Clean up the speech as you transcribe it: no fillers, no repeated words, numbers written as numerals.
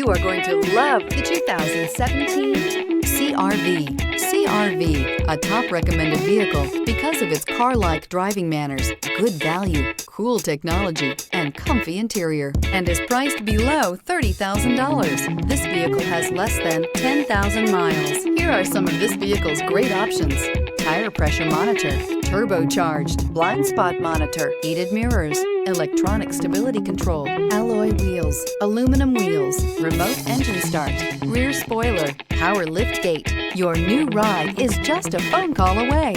You are going to love the 2017 CR-V. CR-V, a top recommended vehicle because of its car-like driving manners, good value, cool technology, and comfy interior, and is priced below $30,000. This vehicle has less than 10,000 miles. Here are some of this vehicle's great options: tire pressure monitor, turbocharged, blind spot monitor, heated mirrors, electronic stability control, alloy wheels, aluminum wheels, remote engine start, rear spoiler, power lift gate. Your new ride is just a phone call away.